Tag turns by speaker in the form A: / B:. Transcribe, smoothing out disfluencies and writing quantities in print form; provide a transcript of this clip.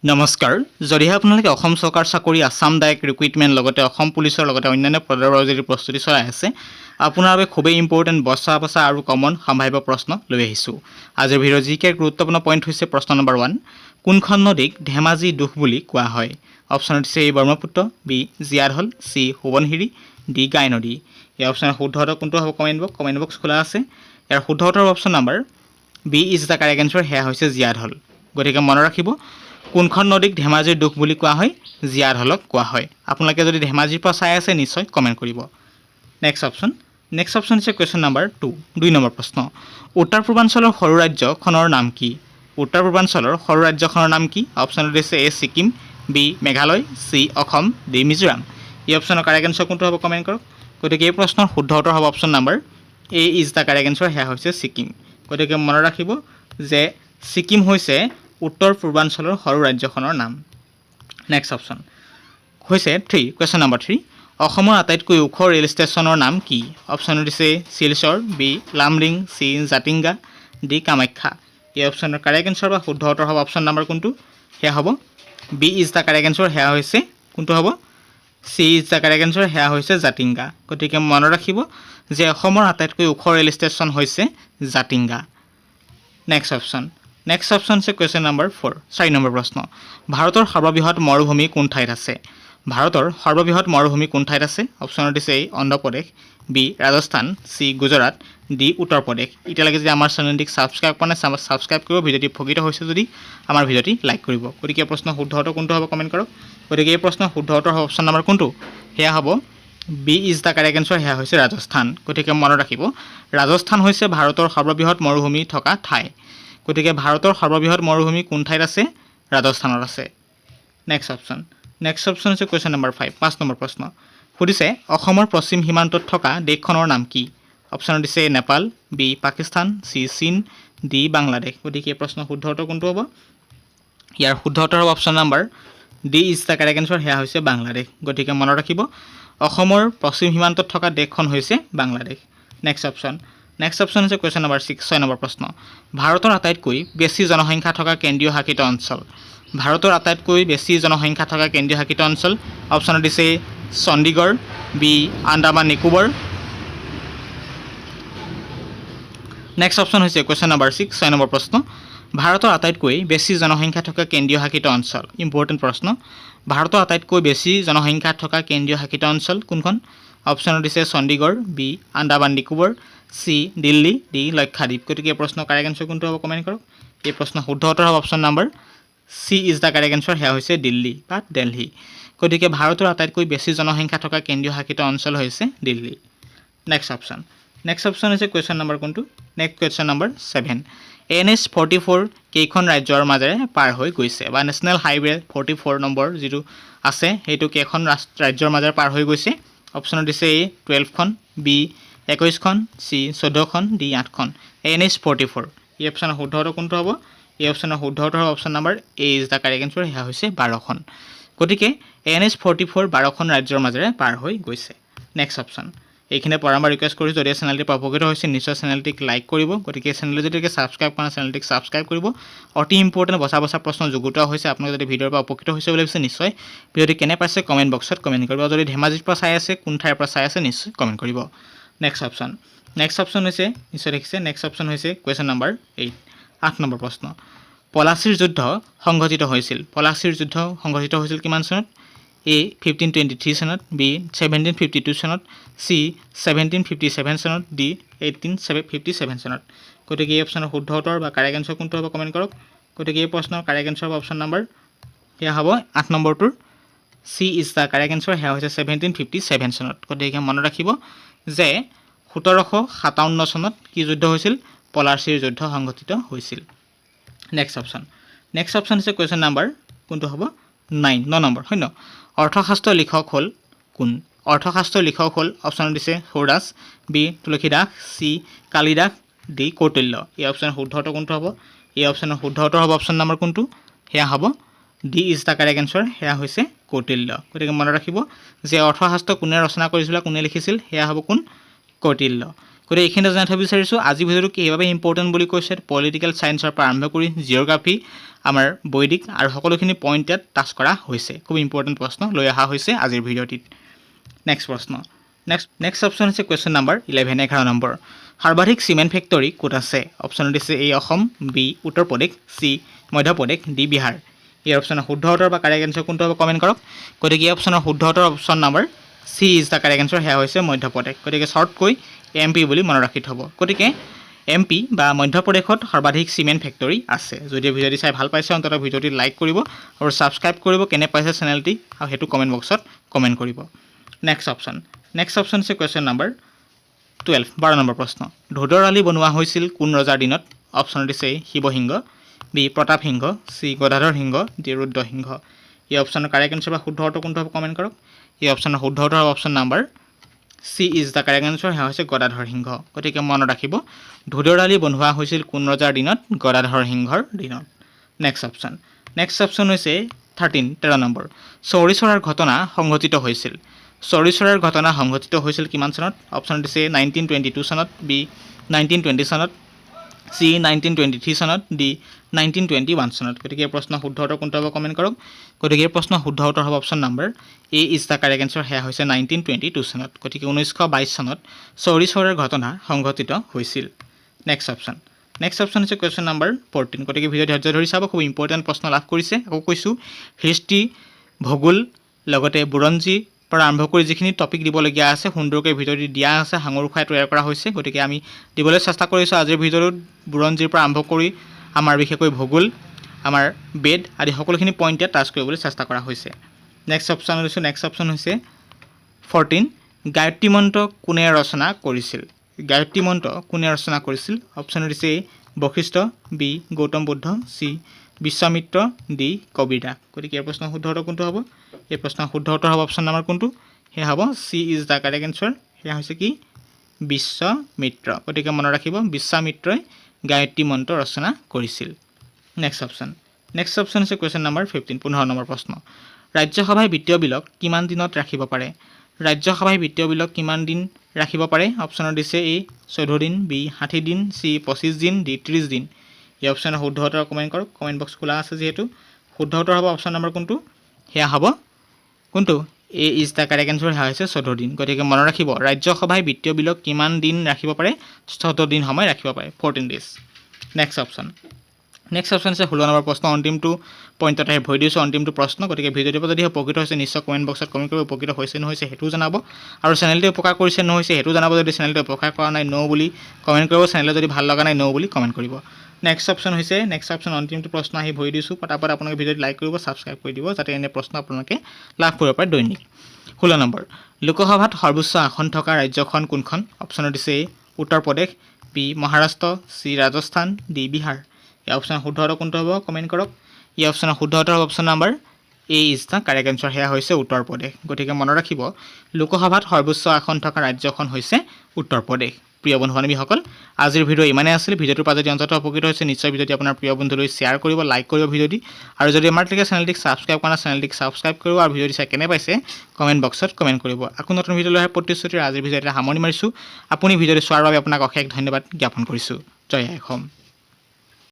A: নমস্কাৰ যদিহে আপোনালোকে অসম চৰকাৰ চাকৰি আসাম ডাইৰেক্ট ৰিক্ৰুইটমেণ্ট লগতে অসম পুলিচৰ লগতে অন্যান্য পদৰ বাবে যদি প্ৰস্তুতি চলাই আছে আপোনাৰ বাবে খুবেই ইম্পৰ্টেণ্ট বচা বচা আৰু কমন সম্ভাৱ্য প্ৰশ্ন লৈ আহিছোঁ আজিৰ ভিডিঅ'ৰ যিকে গুৰুত্বপূৰ্ণ পইণ্ট হৈছে প্ৰশ্ন নম্বৰ 1 কোনখন নদীক ধেমাজি দুখ বুলি কোৱা হয় অপশ্যন হৈছে A Brahmaputra B Jia Bharali C Subansiri D গাই নদী এই অপশ্যনৰ শুদ্ধ উত্তৰ কোনটো হ'ব কমেণ্ট বক্স খোলা আছে ইয়াৰ শুদ্ধ উত্তৰ option number B is the correct answer সেয়া হৈছে জিয়াৰহল গতিকে মনত ৰাখিব কোনখন নদীক ধেমাজিৰ দুখ বুলি কোৱা হয় জিয়াৰহলক কোৱা হয় আপোনালোকে যদি ধেমাজিৰ পৰা চাই আছে নিশ্চয় কমেণ্ট কৰিব নেক্সট অপশ্যন হৈছে কুৱেশ্যন নম্বৰ 2 2 নম্বৰ প্ৰশ্ন উত্তৰ পূৰ্বাঞ্চলৰ সৰু ৰাজ্যখনৰ নাম কি উত্তৰ পূৰ্বাঞ্চলৰ সৰু ৰাজ্যখনৰ নাম কি অপশ্যন হৈছে A Sikkim B Meghalaya C Assam D Mizoram এই অপশ্যনৰ কাৰেক্ট এনসাৰ কোনটো হ'ব কমেণ্ট কৰক গতিকে এই প্ৰশ্নৰ শুদ্ধ উত্তৰ হ'ব option number A is the correct answer সেয়া হৈছে ছিকিম গতিকে মনত ৰাখিব যে ছিকিম হৈছে উত্তৰ পূৰ্বাঞ্চলৰ সৰু ৰাজ্যখনৰ নাম নেক্সট অপশ্যন হৈছে 3 কুৱেশ্যন নম্বৰ 3 অসমৰ আটাইতকৈ ওখ ৰেল ষ্টেচনৰ নাম কি অপশ্যন দিছে Silchar B Lumding C Jatinga D Kamakhya এই অপশ্যনৰ কাৰেক্ট এনসাৰ বা শুদ্ধ উত্তৰ হ'ব অপশ্যন নম্বৰ কোনটো সেয়া হ'ব B is the correct answer সেয়া হৈছে কোনটো হ'ব C is the correct answer সেয়া হৈছে জাতিংগা গতিকে মনত ৰাখিব যে অসমৰ আটাইতকৈ ওখ ৰেল ষ্টেচন হৈছে জাতিংগা নেক্সট অপশ্যন হৈছে কুৱেশ্যন নম্বৰ 4 4 নম্বৰ প্ৰশ্ন ভাৰতৰ সৰ্ববৃহৎ মৰুভূমি কোন ঠাইত আছে ভাৰতৰ সৰ্ববৃহৎ মৰুভূমি কোন ঠাইত আছে অপশ্যন দিছে A Andhra Pradesh B Rajasthan C Gujarat D Uttar Pradesh এতিয়ালৈকে যদি আমাৰ চেনেলটিক ছাবস্ক্ৰাইব কৰা নাই ছাবস্ক্ৰাইব কৰিব ভিডিঅ'টি উপকৃত হৈছে যদি আমাৰ ভিডিঅ'টি লাইক কৰিব গতিকে এই প্ৰশ্নৰ শুদ্ধ উত্তৰ কোনটো হ'ব কমেণ্ট কৰক গতিকে এই প্ৰশ্নৰ শুদ্ধ উত্তৰ হ'ব অপশ্যন নম্বৰ কোনটো সেয়া হ'ব B is the correct answer সেয়া হৈছে ৰাজস্থান গতিকে মনত ৰাখিব ৰাজস্থান হৈছে ভাৰতৰ সৰ্ববৃহৎ মৰুভূমি থকা ঠাই গতিকে ভাৰতৰ সৰ্ববৃহৎ মৰুভূমি কোন ঠাইত আছে ৰাজস্থানত আছে নেক্সট অপশ্যন হৈছে কুৱেশ্যন নম্বৰ 5 5 নম্বৰ প্ৰশ্ন সুধিছে অসমৰ পশ্চিম সীমান্তত থকা দেশখনৰ নাম কি অপশ্যন দিছে নেপাল বি পাকিস্তান চি চীন ডি বাংলাদেশ গতিকে এই প্ৰশ্নৰ শুদ্ধ উত্তৰ কোনটো হ'ব ইয়াৰ শুদ্ধ উত্তৰ হ'ব option number D is the correct answer সেয়া হৈছে বাংলাদেশ গতিকে মনত ৰাখিব অসমৰ পশ্চিম সীমান্তত থকা দেশখন হৈছে বাংলাদেশ নেক্সট অপশ্যন হৈছে কুৱেশ্যন নম্বৰ 6 6 নম্বৰ প্ৰশ্ন ভাৰতৰ আটাইতকৈ বেছি জনসংখ্যা থকা কেন্দ্ৰীয় শাসিত অঞ্চল ভাৰতৰ আটাইতকৈ বেছি জনসংখ্যা থকা কেন্দ্ৰীয় শাসিত অঞ্চল অপশ্যন দিছে Chandigarh B Andaman Nicobar next option হৈছে কুৱেশ্যন নম্বৰ 6 6 নম্বৰ প্ৰশ্ন ভাৰতৰ আটাইতকৈ বেছি জনসংখ্যা থকা কেন্দ্ৰীয় শাসিত অঞ্চল ইম্পৰ্টেণ্ট প্ৰশ্ন ভাৰতৰ আটাইতকৈ বেছি জনসংখ্যা থকা কেন্দ্ৰীয় শাসিত অঞ্চল কোনখন অপশ্যন দিছে Chandigarh B Andaman Nicobar C Delhi D Lakshadweep গতিকে এই প্ৰশ্নৰ কাৰেক্ট এনসাৰ কোনটো হ'ব কমেণ্ট কৰক এই প্ৰশ্নৰ শুদ্ধ উত্তৰ হ'ব option number C is the correct answer সেয়া হৈছে দিল্লী বা দেলহি গতিকে ভাৰতৰ আটাইতকৈ বেছি জনসংখ্যা থকা কেন্দ্ৰীয় শাসিত অঞ্চল হৈছে দিল্লী নেক্সট অপশ্যন হৈছে কুৱেশ্যন নম্বৰ কোনটো নেক্সট কুৱেশ্যন নম্বৰ 7 NH 44 কেইখন ৰাজ্যৰ মাজেৰে পাৰ হৈ গৈছে বা নেশ্যনেল হাইৱে 44 নম্বৰ যিটো আছে সেইটো কেইখন ৰাজ্যৰ মাজেৰে পাৰ হৈ গৈছে অপশ্যন দিছে এ 12খন বি 21খন চি 14খন ডি 8খন NH 44 এই অপশ্যনৰ শুদ্ধ উত্তৰ কোনটো হ'ব এই অপশ্যনৰ শুদ্ধ উত্তৰ হ'ব option number A is the correct answer সেয়া হৈছে 12খন গতিকে NH 44 12খন ৰাজ্যৰ মাজেৰে পাৰ হৈ গৈছে নেক্সট অপশ্যন এইখিনি পৰামৰ্শ ৰিকুৱেষ্ট কৰিছোঁ যদি চেনেলটি উপকৃত হৈছে নিশ্চয় চেনেলটিক লাইক কৰিব গতিকে চেনেলটো যদি ছাবস্ক্ৰাইব কৰা চেনেলটিক ছাবস্ক্ৰাইব কৰিব অতি ইম্পৰ্টেণ্ট বচা প্ৰশ্ন যুগুতোৱা হৈছে আপোনালোকে যদি ভিডিঅ'ৰ পৰা উপকৃত হৈছে বুলি ভাবিছে নিশ্চয় ভিডিঅ'টি কেনে পাইছে কমেণ্ট বক্সত কমেণ্ট কৰিব যদি ধেমাজিৰ পৰা চাই আছে কোন ঠাইৰ পৰা চাই আছে নিশ্চয় কমেণ্ট কৰিব নেক্সট অপশ্যন হৈছে নিশ্চয় দেখিছে নেক্সট অপশ্যন হৈছে কুৱেশ্যন নম্বৰ 8 8 নম্বৰ প্ৰশ্ন পলাচীৰ যুদ্ধ সংঘটিত হৈছিল কিমান চনত এ 1523 চনত বি 1752 চনত চি 1757 চনত ডি 1857 চনত গতিকে এই অপশ্যনৰ শুদ্ধ উত্তৰ বা কাৰেক্ট এনসাৰ কোনটো হ'ব কমেণ্ট কৰক গতিকে এই প্ৰশ্নৰ কাৰেক্ট এনসাৰ হ'ব অপশ্যন নম্বৰ সেয়া হ'ব 8 নম্বৰটোৰ C is the correct answer সেয়া হৈছে 1757 চনত গতিকে মনত ৰাখিব যে 1757 চনত কি যুদ্ধ হৈছিল পলাচীৰ যুদ্ধ সংঘটিত হৈছিল নেক্সট অপশ্যন হৈছে কুৱেশ্যন নম্বৰ কোনটো হ'ব 9 নম্বৰ হয় ন অৰ্থশাস্ত্ৰৰ লিখক হ'ল কোন অৰ্থশাস্ত্ৰৰ লিখক হ'ল অপশ্যন দিছে সৌৰাজ B Tulsidas C Kalidas D Kautilya এই অপশ্যনৰ শুদ্ধ উত্তৰ কোনটো হ'ব এই অপশ্যনৰ শুদ্ধ উত্তৰ হ'ব অপশ্যন নম্বৰ কোনটো সেয়া হ'ব D is the correct answer সেয়া হৈছে কৌটিল্য গতিকে মনত ৰাখিব যে অৰ্থশাস্ত্ৰ কোনে ৰচনা কৰিছিল কোনে লিখিছিল সেয়া হ'ব কোন কৌটিল্য গতিকে এইখিনিতে জনাই থ'ব বিচাৰিছোঁ আজি ভিডিঅ'টো কিভাৱে ইম্পৰ্টেণ্ট বুলি কৈছে পলিটিকেল চায়েন্সৰ পৰা আৰম্ভ কৰি জিঅ'গ্ৰাফী আমাৰ বৈদিক আৰু সকলোখিনি পইণ্ট ইয়াত টাচ কৰা হৈছে খুব ইম্পৰ্টেণ্ট প্ৰশ্ন লৈ অহা হৈছে আজিৰ ভিডিঅ'টিত নেক্সট প্ৰশ্ন নেক্সট অপশ্যন হৈছে কুৱেশ্যন নম্বৰ 11 11 নম্বৰ সৰ্বাধিক চিমেণ্ট ফেক্টৰী ক'ত আছে অপশ্যন দিছে এ Assam B Uttar Pradesh C Madhya Pradesh D Bihar এই অপশ্যনৰ শুদ্ধ উত্তৰ বা কাৰেক্ট এনচাৰ কোনটো হ'ব কমেণ্ট কৰক গতিকে এই অপশ্যনৰ শুদ্ধ উত্তৰ option number C is the correct answer সেয়া হৈছে মধ্যপ্ৰদেশ গতিকে শ্বৰ্টকৈ এম পি বুলি মনত ৰাখি থ'ব গতিকে এম পি বা মধ্যপ্ৰদেশত সৰ্বাধিক চিমেণ্ট ফেক্টৰী আছে যদি ভিডিঅ'টি চাই ভাল পাইছে অন্ততঃ ভিডিঅ'টি লাইক কৰিব আৰু ছাবস্ক্ৰাইব কৰিব কেনে পাইছে চেনেলটি আৰু সেইটো কমেণ্ট বক্সত কমেণ্ট কৰিব নেক্সট অপশ্যন হৈছে কুৱেশ্যন নম্বৰ 12 নম্বৰ প্ৰশ্ন ধোদৰ আলি বনোৱা হৈছিল কোন ৰজাৰ দিনত অপশ্যন দিছে শিৱসিংহ বি প্ৰতাপ সিংহ চি গদাধৰ সিংহ ডি ৰুদ্ৰসিংহ এই অপশ্যনৰ কাৰেক্ট এনচাৰ বা শুদ্ধ উত্তৰ কোনটো হ'ব কমেণ্ট কৰক এই অপশ্যনৰ শুদ্ধ উত্তৰ option number C is the correct answer সেয়া হৈছে গদাধৰ সিংহ গতিকে মনত ৰাখিব ধোদৰ আলি বনোৱা হৈছিল কোন ৰজাৰ দিনত গদাধৰ সিংহৰ দিনত নেক্সট অপশ্যন হৈছে 13 নম্বৰ চৌৰি চৰাৰ ঘটনা সংঘটিত হৈছিল চৌৰি চৰাৰ ঘটনা সংঘটিত হৈছিল কিমান চনত অপশ্যন দিছে 1922 চনত বি 1920 চনত চি 1923 চনত ডি 1921 চনত গতিকে এই প্ৰশ্ন শুদ্ধ উত্তৰ কোনটো হ'ব কমেণ্ট কৰক গতিকে এই প্ৰশ্ন শুদ্ধ উত্তৰ হ'ব option number A is the correct answer সেয়া হৈছে 1922 চনত গতিকে 1922 চনত চৌৰি চৰাৰ ঘটনা সংঘটিত হৈছিল নেক্সট অপশ্যন হৈছে কুৱেশ্যন নম্বৰ 14 গতিকে ভিডিঅ' ধৈৰ্য ধৰি চাব খুব ইম্পৰ্টেণ্ট প্ৰশ্ন লাভ কৰিছে আকৌ কৈছোঁ হিষ্ট্ৰী ভূগোল লগতে বুৰঞ্জী পৰা আৰম্ভ কৰি যিখিনি টপিক দিবলগীয়া আছে সুন্দৰকৈ ভিডিঅ'টি দিয়া আছে সাঙুৰ খুৱাই তৈয়াৰ কৰা হৈছে গতিকে আমি দিবলৈ চেষ্টা কৰিছোঁ আজিৰ ভিডিঅ'টোত বুৰঞ্জীৰ পৰা আৰম্ভ কৰি আমাৰ বিশেষকৈ ভূগোল আমাৰ বেদ আদি সকলোখিনি পইণ্ট ইয়াত টাচ কৰিবলৈ চেষ্টা কৰা হৈছে নেক্সট অপশ্যন হৈছে 14 গায়ত্ৰী মন্ত্ৰ কোনে ৰচনা কৰিছিল অপশ্যন দিছে Vashishtha B Gautam Buddha C Vishwamitra D Kabir Das গতিকে এই প্ৰশ্নৰ শুদ্ধ উত্তৰ কোনটো হ'ব এই প্ৰশ্নৰ শুদ্ধ উত্তৰ হ'ব অপশ্যন নম্বৰ কোনটো সেয়া হ'ব C is the correct answer সেয়া হৈছে কি বিশ্বামিত্ৰ গতিকে মনত ৰাখিব বিশ্বামিত্ৰই গায়ত্ৰী মন্ত্ৰ ৰচনা কৰিছিল নেক্সট অপশ্যন হৈছে কুৱেশ্যন নম্বৰ 15 নম্বৰ প্ৰশ্ন ৰাজ্যসভাই বিত্তীয় বিলক কিমান দিনত ৰাখিব পাৰে কিমান দিন ৰাখিব পাৰে অপশ্যনত দিছে এ 14 দিন বি 60 দিন চি 25 দিন ডি 30 দিন এই অপশ্যনৰ শুদ্ধ উত্তৰ কমেণ্ট কৰক কমেণ্ট বক্স খোলা আছে যিহেতু শুদ্ধ উত্তৰ হ'ব অপশ্যন নম্বৰ কোনটো সেয়া হ'ব কোনটো এ ইজ দ্য কাৰেক্ট এনচাৰ সেয়া হৈছে 14 দিন গতিকে মনত ৰাখিব ৰাজ্যসভাই বিত্তীয় বিলক কিমান দিন ৰাখিব পাৰে 14 দিন সময় ৰাখিব পাৰে 14 ডেজ নেক্সট অপশ্যন হৈছে 16 নম্বৰ প্ৰশ্ন অন্তিমটো পইণ্টত আহি ভৰি দিছোঁ অন্তিমটো প্ৰশ্ন গতিকে ভিডিঅ'টোৰ পৰা যদি উপকৃত হৈছে নিশ্চয় কমেণ্ট বক্সত কমেণ্ট কৰিব উপকৃত হৈছে নহৈছে সেইটোও জনাব আৰু চেনেলটো উপকাৰ কৰিছে নহৈছে সেইটো জনাব যদি চেনেলটো উপকাৰ কৰা নাই ন' বুলি কমেণ্ট কৰিব চেনেলটো যদি ভাল লগা নাই ন' বুলি কমেণ্ট কৰিব নেক্সট অপশ্যন অন্তিমটো প্ৰশ্ন আহি ভৰি দিছোঁ পটাপট আপোনালোকে ভিডিঅ'টো লাইক কৰিব ছাবস্ক্ৰাইব কৰি দিব যাতে এনে প্ৰশ্ন আপোনালোকে লাভ কৰিব পাৰে দৈনিক 16 নম্বৰ লোকসভাত সৰ্বোচ্চ আসন থকা ৰাজ্যখন কোনখন অপশ্যনত দিছে A Uttar Pradesh B Maharashtra C Rajasthan D Bihar এই অপশ্যনৰ শুদ্ধ উত্তৰ কোনটো হ'ব কমেণ্ট কৰক এই অপশ্যনৰ শুদ্ধ উত্তৰ হ'ব option number A is the correct answer সেয়া হৈছে উত্তৰ প্ৰদেশ গতিকে মনত ৰাখিব লোকসভাত সৰ্বোচ্চ আসন থকা ৰাজ্যখন হৈছে উত্তৰ প্ৰদেশ প্ৰিয় বন্ধু বান্ধৱীসকল আজিৰ ভিডিঅ' ইমানেই আছিল ভিডিঅ'টোৰ পৰা যদি অন্ততঃ উপকৃত হৈছে নিশ্চয় ভিডিঅ'টি আপোনাৰ প্ৰিয় বন্ধুলৈ শ্বেয়াৰ কৰিব লাইক কৰিব ভিডিঅ'টি আৰু যদি আমাৰ চেনেলটিক ছাবস্ক্ৰাইব কৰা চেনেলটিক ছাবস্ক্ৰাইব কৰিব আৰু ভিডিঅ'টি চাই কেনে পাইছে কমেণ্ট বক্সত কমেণ্ট কৰিব আকৌ নতুন ভিডিঅ' লৈ প্ৰতিশ্ৰুতিৰে আজিৰ ভিডিঅ'টি সামৰণি মাৰিছোঁ আপুনি ভিডিঅ'টি চোৱাৰ বাবে আপোনাক অশেষ ধন্যবাদ জ্ঞাপন কৰিছোঁ জয় আই অসম